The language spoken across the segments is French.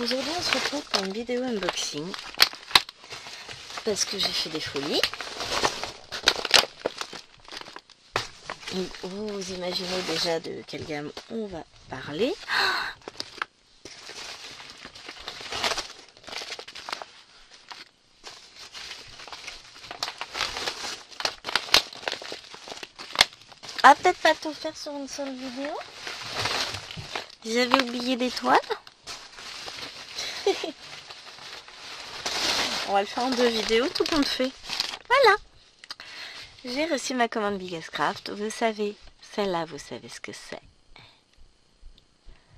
aujourd'hui on se retrouve pour une vidéo unboxing parce que j'ai fait des folies. Vous imaginez déjà de quelle gamme on va parler. Ah, peut-être pas tout faire sur une seule vidéo. Vous avez oublié des toiles. On va le faire en 2 vidéos, tout compte fait. Voilà. J'ai reçu ma commande Biggest Craft. Vous savez, celle-là, vous savez ce que c'est.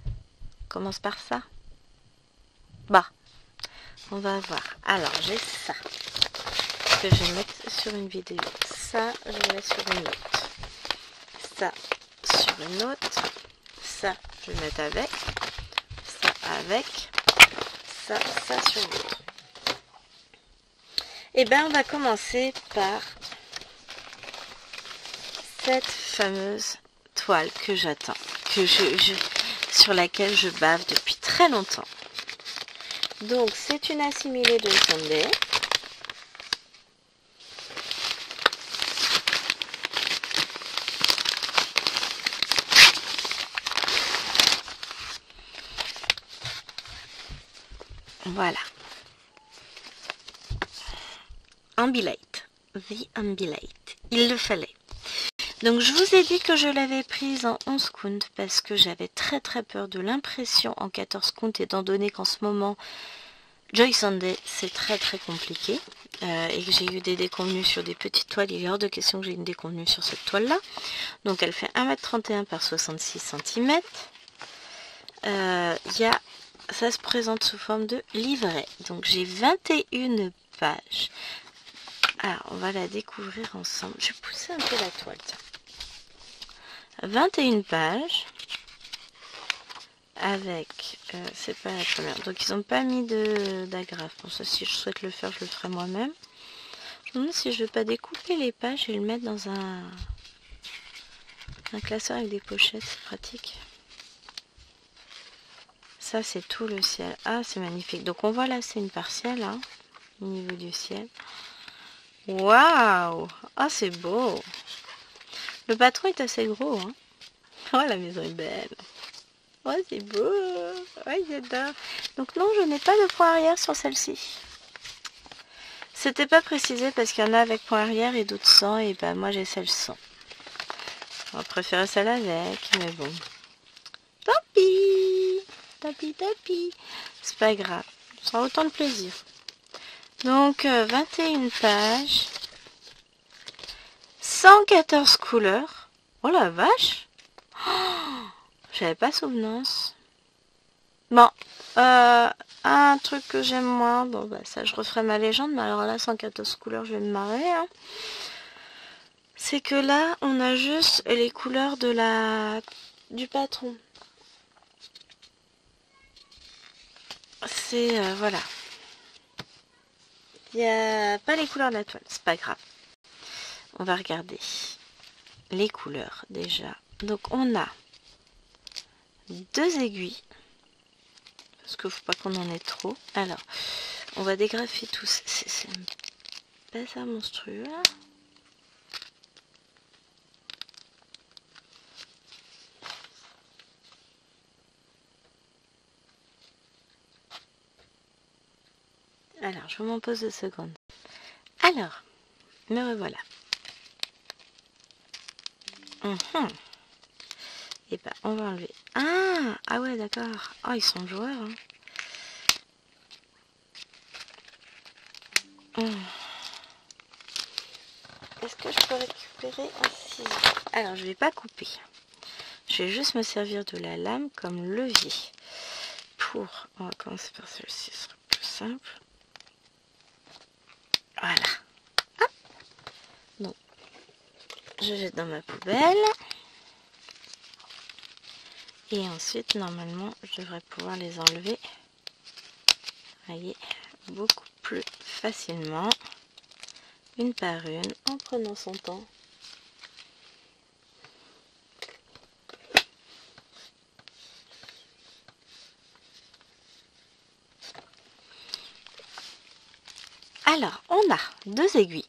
On commence par ça. Bah, on va voir. Alors, j'ai ça que je vais mettre sur une vidéo. Ça, je vais mettre sur une autre. Ça, sur une autre. Ça, je vais mettre avec. Ça, avec. Ça sur l'autre. Et bien, on va commencer par cette fameuse toile que j'attends, sur laquelle je bave depuis très longtemps. Donc, c'est une assimilée de Sunday. Voilà. Ambilight. The Ambilight. Il le fallait. Donc je vous ai dit que je l'avais prise en 11 count parce que j'avais très peur de l'impression en 14 count étant donné qu'en ce moment Joy Sunday c'est très compliqué et que j'ai eu des déconvenues sur des petites toiles. Il est hors de question que j'ai une déconvenue sur cette toile là. Donc elle fait 1,31 m par 66 cm. Ça se présente sous forme de livret. Donc j'ai 21 pages. Alors on va la découvrir ensemble. Je vais pousser un peu la toile. Tiens. 21 pages avec, c'est pas la première, donc ils n'ont pas mis d'agrafe. Bon, ça, si je souhaite le faire, je le ferai moi-même. Je me demande si je ne vais pas découper les pages et le mettre dans un classeur avec des pochettes, c'est pratique. Ça, c'est tout le ciel. Ah, c'est magnifique. Donc on voit là, c'est une partielle, hein, au niveau du ciel. Waouh! Ah, c'est beau! Le patron est assez gros, hein. Oh, la maison est belle! Oh, c'est beau. Ouais, j'adore. Donc non, je n'ai pas de point arrière sur celle-ci. C'était pas précisé parce qu'il y en a avec point arrière et d'autres sans. Et ben moi j'ai celle sans. On va préférer celle avec, mais bon. Tant pis. Tant pis. C'est pas grave. Ça sera autant de plaisir. Donc 21 pages. 114 couleurs. Oh la vache. Oh, j'avais pas souvenance. Bon, un truc que j'aime moins, bon bah ça je referai ma légende, mais alors là 114 couleurs je vais me marrer, hein. C'est que là on a juste les couleurs du patron. C'est voilà. Il n'y a pas les couleurs de la toile, c'est pas grave. On va regarder les couleurs déjà. Donc on a 2 aiguilles. Parce qu'il ne faut pas qu'on en ait trop. Alors, on va dégrafer tous. C'est pas ça monstrueux. Alors, je vous m'en pose 2 secondes. Alors, me revoilà. Et ben, on va enlever. Ah ouais, d'accord. Oh, ils sont joueurs. Hein. Est-ce que je peux récupérer un ciseau? Alors, je vais pas couper. Je vais juste me servir de la lame comme levier. On va commencer par celui-ci, ce sera plus simple. Voilà. Hop. Donc, je jette dans ma poubelle. Et ensuite, normalement, je devrais pouvoir les enlever. Voyez, beaucoup plus facilement. Une par une, en prenant son temps. Alors, on a 2 aiguilles.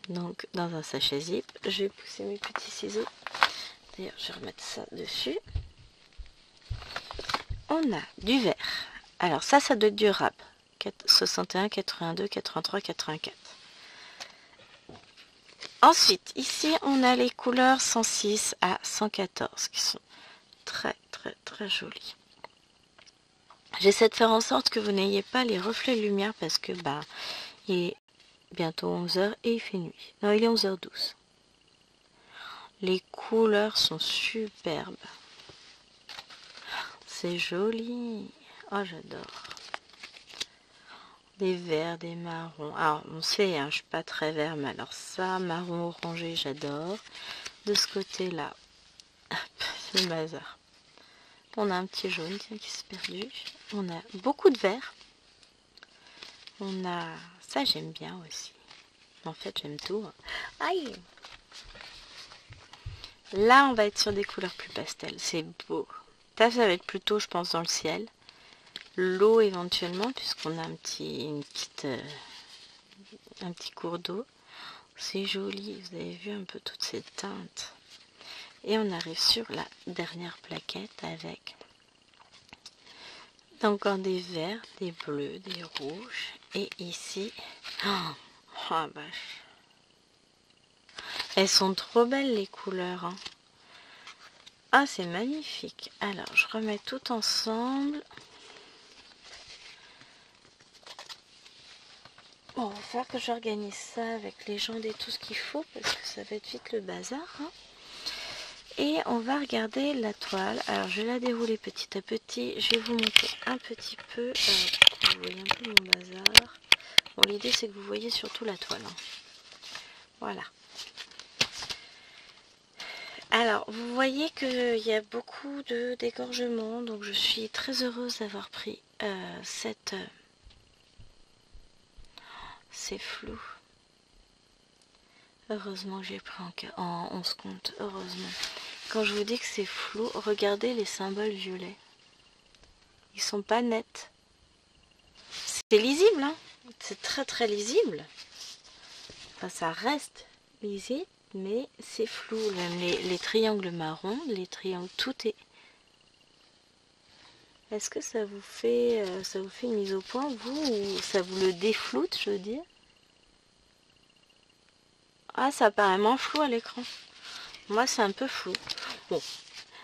Donc, dans un sachet zip, je vais pousser mes petits ciseaux. D'ailleurs, je vais remettre ça dessus. On a du vert. Alors, ça doit être du rab. 61, 82, 83, 84. Ensuite, ici, on a les couleurs 106 à 114 qui sont très, très, très jolies. J'essaie de faire en sorte que vous n'ayez pas les reflets de lumière parce que, il est bientôt 11h et il fait nuit. Non, il est 11h12. Les couleurs sont superbes. C'est joli. Oh, j'adore. Des verts, des marrons. Alors, on sait, je suis pas très vert, mais alors ça, marron orangé, j'adore. De ce côté-là, c'est le bazar. On a un petit jaune, tiens, qui s'est perdu. On a beaucoup de vert. On a... Ça, j'aime bien aussi. En fait, j'aime tout. Aïe! Là, on va être sur des couleurs plus pastel. C'est beau. Ça va être plutôt, je pense, dans le ciel. L'eau éventuellement, puisqu'on a un petit cours d'eau. C'est joli, vous avez vu un peu toutes ces teintes. Et on arrive sur la dernière plaquette avec encore des verts, des bleus, des rouges. Et ici, oh vache. Elles sont trop belles les couleurs. Ah, c'est magnifique. Alors, je remets tout ensemble. Bon, il va falloir que j'organise ça avec les gens et tout ce qu'il faut parce que ça va être vite le bazar. Et on va regarder la toile. Alors, je vais la dérouler petit à petit. Je vais vous montrer un petit peu. Pour que vous voyez un peu mon bazar. Bon, l'idée, c'est que vous voyez surtout la toile. Voilà. Alors, vous voyez qu'il y a beaucoup de dégorgements. Donc, je suis très heureuse d'avoir pris cette... C'est flou. Heureusement que j'ai pris en 11 comptes. Heureusement. Quand je vous dis que c'est flou, regardez les symboles violets. Ils sont pas nets. C'est lisible, hein. C'est très très lisible. Enfin, ça reste lisible, mais c'est flou. Même les triangles marrons, les triangles, tout est... Est-ce que ça vous fait une mise au point, vous, ou ça vous le défloute, je veux dire? Ah, ça paraît moins flou à l'écran. Moi, c'est un peu flou. Bon,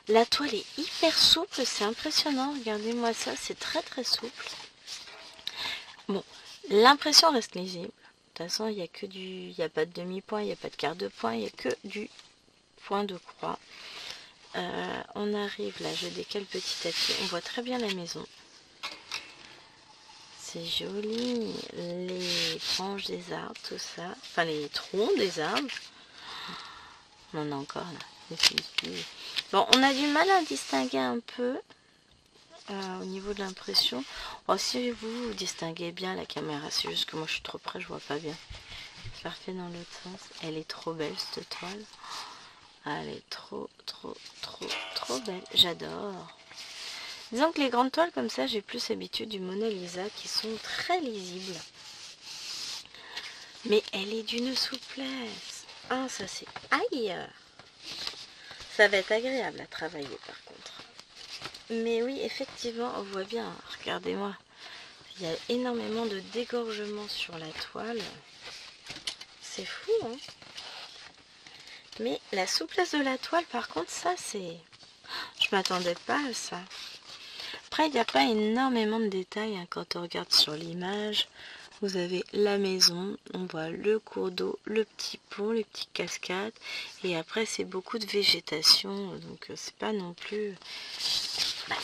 la toile est hyper souple, c'est impressionnant. Regardez-moi ça, c'est très très souple. Bon, l'impression reste lisible. De toute façon, il n'y a que il n'y a pas de demi-point, il n'y a pas de quart de point, il n'y a que du point de croix. On arrive là, je décale petit à petit. On voit très bien la maison. C'est joli. Les branches des arbres, tout ça. Enfin, les troncs des arbres. On en a encore là. Bon, on a du mal à distinguer un peu au niveau de l'impression. Oh, si vous distinguez bien la caméra, c'est juste que moi je suis trop près, je vois pas bien. Je la refais dans l'autre sens. Elle est trop belle cette toile. Elle est trop belle. J'adore. Disons que les grandes toiles comme ça, j'ai plus l'habitude du Mona Lisa qui sont très lisibles. Mais elle est d'une souplesse. Ah, ça c'est... Aïe! Ça va être agréable à travailler par contre. Mais oui, effectivement, on voit bien. Regardez-moi. Il y a énormément de dégorgement sur la toile. C'est fou, hein? Mais la souplesse de la toile, par contre, ça c'est... Je m'attendais pas à ça. Après, il n'y a pas énormément de détails hein, quand on regarde sur l'image. Vous avez la maison, on voit le cours d'eau, le petit pont, les petites cascades. Et après, c'est beaucoup de végétation. Donc, c'est pas non plus...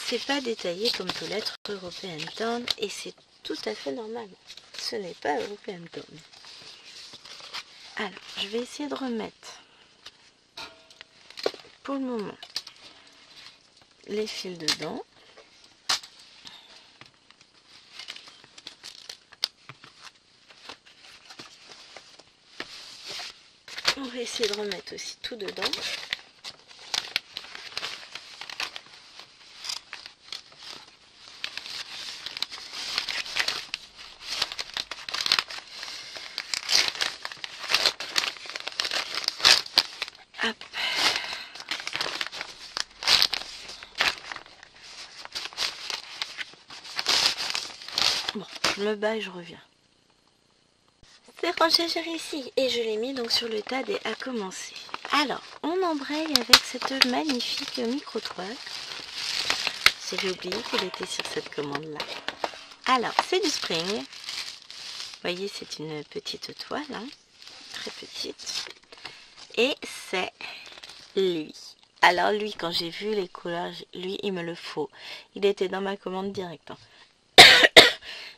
c'est pas détaillé comme peut l'être European Town. Et c'est tout à fait normal. Ce n'est pas European Town. Alors, je vais essayer de remettre, pour le moment, les fils dedans. On va essayer de remettre aussi tout dedans. je me bats et je reviens. C'est rangé, j'ai réussi. Et je l'ai mis donc sur le tas des à commencer. Alors, on embraye avec cette magnifique micro-toile. J'avais oublié qu'elle était sur cette commande-là. Alors, c'est du spring. Vous voyez, c'est une petite toile, hein, très petite. Et c'est lui. Alors lui, quand j'ai vu les couleurs, lui, il me le faut. Il était dans ma commande direct. Hein.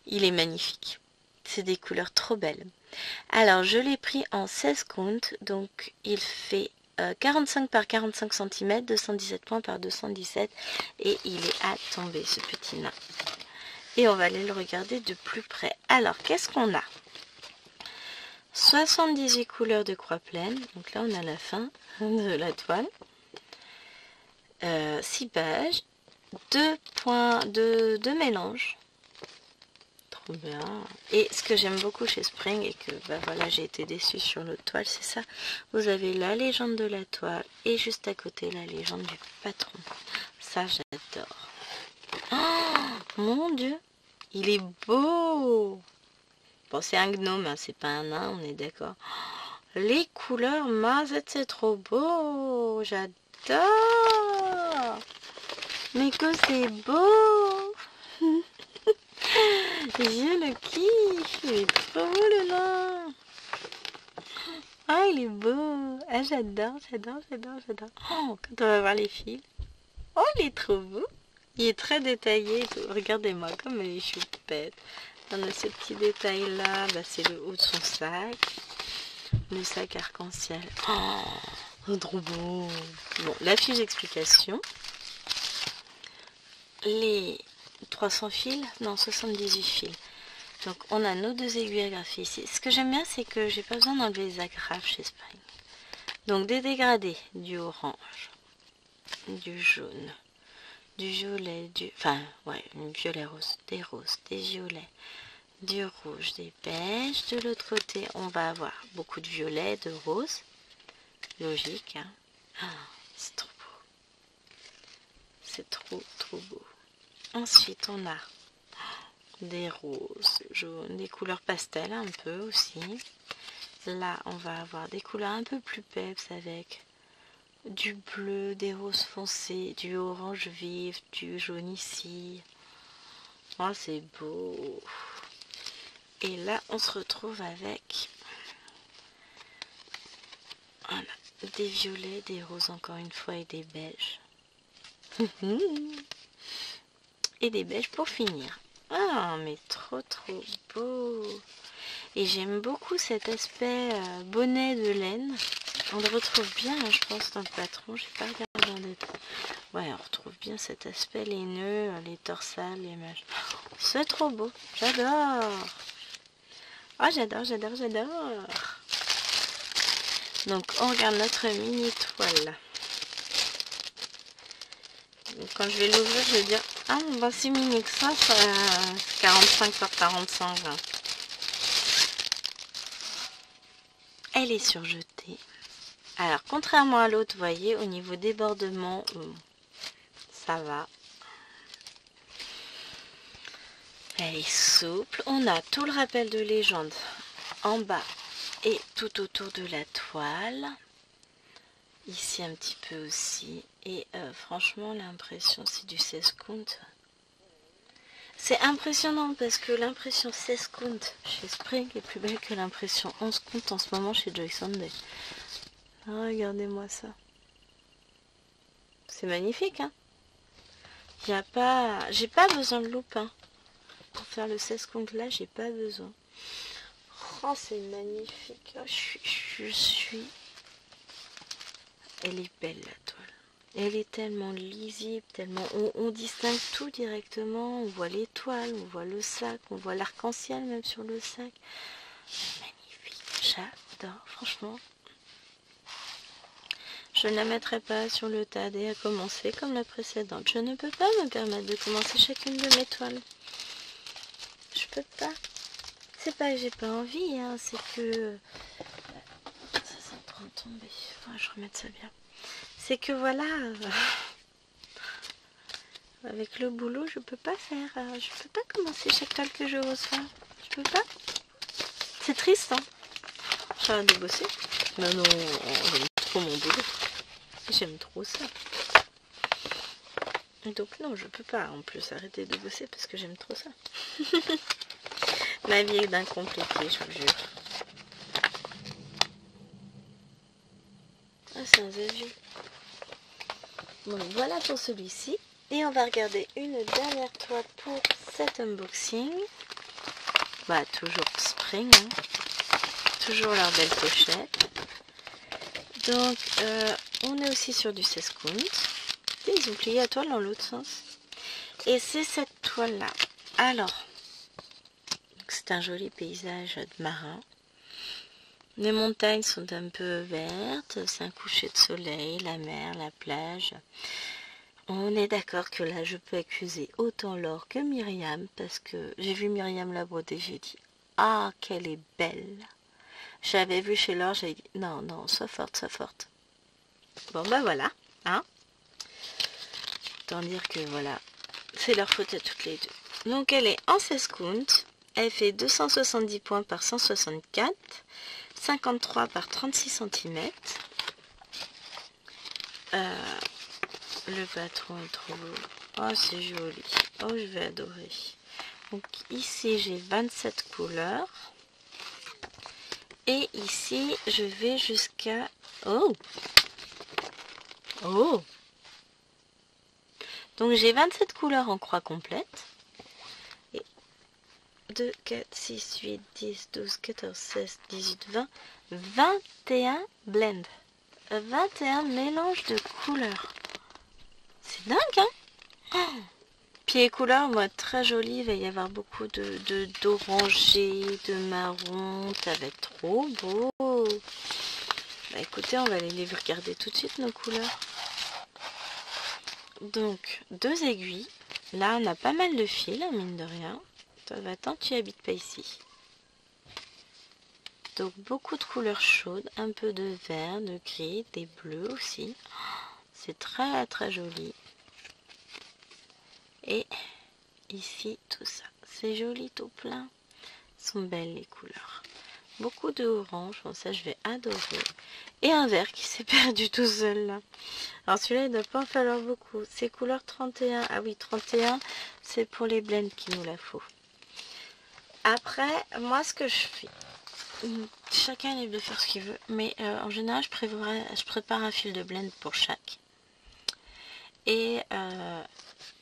Il est magnifique. C'est des couleurs trop belles. Alors, je l'ai pris en 16 comptes. Donc, il fait 45 par 45 cm, 217 points par 217. Et il est à tomber, ce petit nain. Et on va aller le regarder de plus près. Alors, qu'est-ce qu'on a? 78 couleurs de croix pleine. Donc là, on a la fin de la toile. 6 pages. 2 points de mélange. Trop bien. Et ce que j'aime beaucoup chez Spring, et que bah voilà, j'ai été déçue sur l'autre toile, c'est ça. Vous avez la légende de la toile et juste à côté la légende du patron. Ça, j'adore. Oh, mon Dieu, il est beau. Bon, c'est un gnome, hein, c'est pas un nain, on est d'accord. Les couleurs, mazette, c'est trop beau. J'adore. Mais que c'est beau. Je le kiffe. Il est trop beau le nain. Ah, il est beau. Ah, j'adore, j'adore, j'adore, j'adore. Oh, quand on va voir les fils. Oh, il est trop beau. Il est très détaillé. Regardez-moi comme il est choupette. On a ce petit détail là, bah, c'est le haut de son sac. Le sac arc-en-ciel. Oh, trop beau. Bon, la fiche d'explication. Les 300 fils, non 78 fils. Donc on a nos 2 aiguilles agrafées ici. Ce que j'aime bien, c'est que j'ai pas besoin d'enlever les agrafes chez Spring. Donc des dégradés, du orange, du jaune, du violet, du violet rose, des violets, du rouge, des beiges. De l'autre côté, on va avoir beaucoup de violet, de rose. Logique, hein. C'est trop beau. C'est trop, trop beau. Ensuite, on a des roses, jaunes, des couleurs pastel un peu aussi. Là, on va avoir des couleurs un peu plus peps avec du bleu, des roses foncées, du orange vif, du jaune ici. Oh, c'est beau. Et là, on se retrouve avec voilà, des violets, des roses encore une fois et des beiges. Et des beiges pour finir. Ah, mais trop trop beau. Et j'aime beaucoup cet aspect bonnet de laine. On le retrouve bien, hein, je pense, dans le patron. Je n'ai pas regardé en détail. Ouais, on retrouve bien cet aspect, les nœuds, les torsales, les machins. C'est trop beau. J'adore. Oh, j'adore, j'adore, j'adore. Donc, on regarde notre mini toile. Donc, quand je vais l'ouvrir, je vais dire, ah, bah, c'est mini que ça, 45 par 45. Hein. Elle est surjetée. Alors, contrairement à l'autre, vous voyez, au niveau débordement, ça va. Elle est souple. On a tout le rappel de légende en bas et tout autour de la toile. Ici un petit peu aussi. Et franchement, l'impression, c'est du 16 comptes. C'est impressionnant parce que l'impression 16 comptes chez Spring est plus belle que l'impression 11 comptes en ce moment chez Joy Sunday. Regardez-moi ça. C'est magnifique, hein. J'ai pas besoin de loupe, hein. Pour faire le 16 comptes là, j'ai pas besoin. Oh, c'est magnifique. Oh, je suis... Elle est belle, la toile. Elle est tellement lisible, tellement... On distingue tout directement. On voit l'étoile, on voit le sac, on voit l'arc-en-ciel même sur le sac. Magnifique. J'adore, franchement. Je ne la mettrai pas sur le tas des à commencer comme la précédente. Je ne peux pas me permettre de commencer chacune de mes toiles. Je peux pas. C'est pas que j'ai pas envie, hein, c'est que... Ça, c'est en train de tomber. Faudrait que je remette ça bien. C'est que voilà... Avec le boulot, je peux pas faire. Je peux pas commencer chaque toile que je reçois. Je peux pas. C'est triste, hein. J'arrête de bosser. Non, non, j'aime trop mon boulot. J'aime trop ça. Donc non, je peux pas en plus arrêter de bosser parce que j'aime trop ça. Ma vie est d'un compliqué, je vous jure. Ah, c'est un avion. Bon, voilà pour celui-ci. Et on va regarder une dernière toile pour cet unboxing. Bah, toujours Spring, hein. Toujours leur belle pochette. Donc, on est aussi sur du 16 count. Ils ont plié la toile dans l'autre sens. Et c'est cette toile-là. Alors, c'est un joli paysage de marin. Les montagnes sont un peu vertes, c'est un coucher de soleil, la mer, la plage. On est d'accord que là, je peux accuser autant Laure que Myriam, parce que j'ai vu Myriam la broder, j'ai dit « Ah, qu'elle est belle !» J'avais vu chez Laure, j'ai dit « Non, non, sois forte, sois forte. » Bon, bah voilà, hein. Autant dire que voilà, c'est leur faute à toutes les deux. Donc, elle est en 16 count, elle fait 270 points par 164, 53 par 36 cm. Le patron est trop beau. Oh, c'est joli. Oh, je vais adorer. Donc ici, j'ai 27 couleurs. Et ici, je vais jusqu'à... Oh! Oh! Donc j'ai 27 couleurs en croix complète. Et 2, 4, 6, 8, 10, 12, 14, 16, 18, 20, 21 blends. 21 mélanges de couleurs. C'est dingue, hein? Oh. Puis les couleurs vont être très jolies. Il va y avoir beaucoup d'orangé, de marron. Ça va être trop beau. Bah écoutez, on va aller les regarder tout de suite, nos couleurs. Donc, 2 aiguilles. Là, on a pas mal de fils, mine de rien. Ça va tant tu habites pas ici. Donc, beaucoup de couleurs chaudes. Un peu de vert, de gris, des bleus aussi. C'est très, très joli. Et ici, tout ça. C'est joli, tout plein. Sont belles les couleurs. Beaucoup de orange. Bon, ça, je vais adorer. Et un vert qui s'est perdu tout seul, là. Alors, celui-là, il ne doit pas en falloir beaucoup. C'est couleur 31. Ah oui, 31, c'est pour les blends qu'il nous la faut. Après, moi, ce que je fais... Chacun est libre de faire ce qu'il veut. Mais en général, je prépare un fil de blend pour chaque. Et...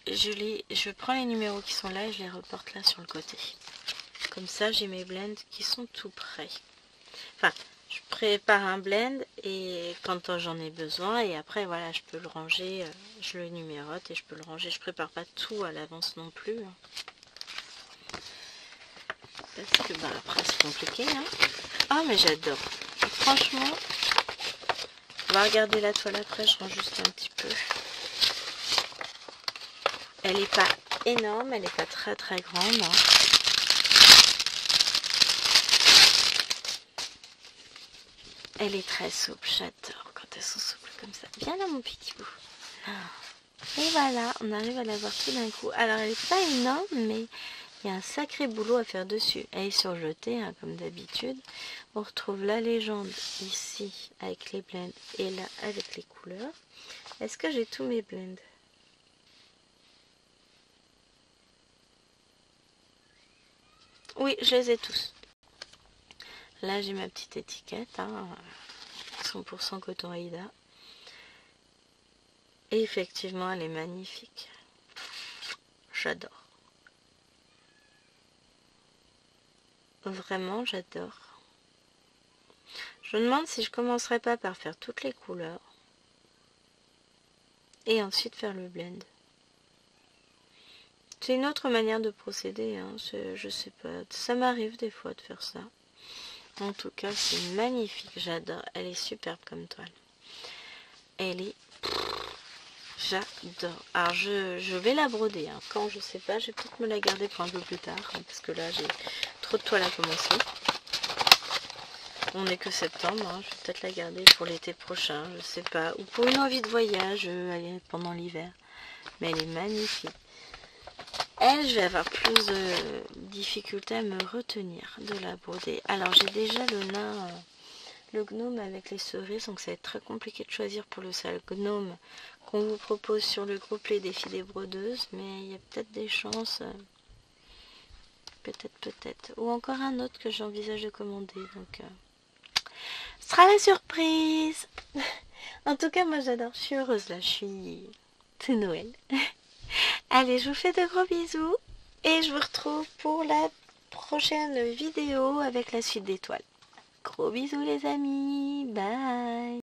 je prends les numéros qui sont là et je les reporte là sur le côté. Comme ça, j'ai mes blends qui sont tout prêts. Enfin, je prépare un blend et quand j'en ai besoin, et après, voilà, je peux le ranger, je le numérote et je peux le ranger. Je prépare pas tout à l'avance non plus. Parce que, bah, après, c'est compliqué, hein. Ah, mais j'adore. Franchement, on va regarder la toile après, je range juste un petit peu. Elle n'est pas énorme, elle n'est pas très très grande. Hein. Elle est très souple, j'adore quand elles sont souples comme ça. Viens là mon petit bout. Et voilà, on arrive à la voir tout d'un coup. Alors elle n'est pas énorme, mais il y a un sacré boulot à faire dessus. Elle est surjetée, hein, comme d'habitude. On retrouve la légende ici avec les blends et là avec les couleurs. Est-ce que j'ai tous mes blends ? Oui, je les ai tous. Là, j'ai ma petite étiquette, hein, 100% coton Aïda. Et effectivement, elle est magnifique. J'adore. Vraiment, j'adore. Je me demande si je commencerai pas par faire toutes les couleurs. Et ensuite faire le blend. C'est une autre manière de procéder, hein. Je sais pas. Ça m'arrive des fois de faire ça. En tout cas, c'est magnifique. J'adore. Elle est superbe comme toile. Elle est... J'adore. Alors, je vais la broder. Hein. Quand, je sais pas. Je vais peut-être me la garder pour un peu plus tard. Hein, parce que là, j'ai trop de toile à commencer. On n'est que septembre, hein. Je vais peut-être la garder pour l'été prochain, je sais pas. Ou pour une envie de voyage pendant l'hiver. Mais elle est magnifique. Elle, je vais avoir plus de difficultés à me retenir de la broder. Alors j'ai déjà le nain, le gnome avec les cerises, donc ça va être très compliqué de choisir pour le sale gnome qu'on vous propose sur le groupe Les Défis des Brodeuses. Mais il y a peut-être des chances, peut-être. Ou encore un autre que j'envisage de commander, donc... ce sera la surprise. En tout cas, moi j'adore, je suis heureuse là, c'est Noël. Allez, je vous fais de gros bisous et je vous retrouve pour la prochaine vidéo avec la suite d'étoiles. Gros bisous les amis, bye.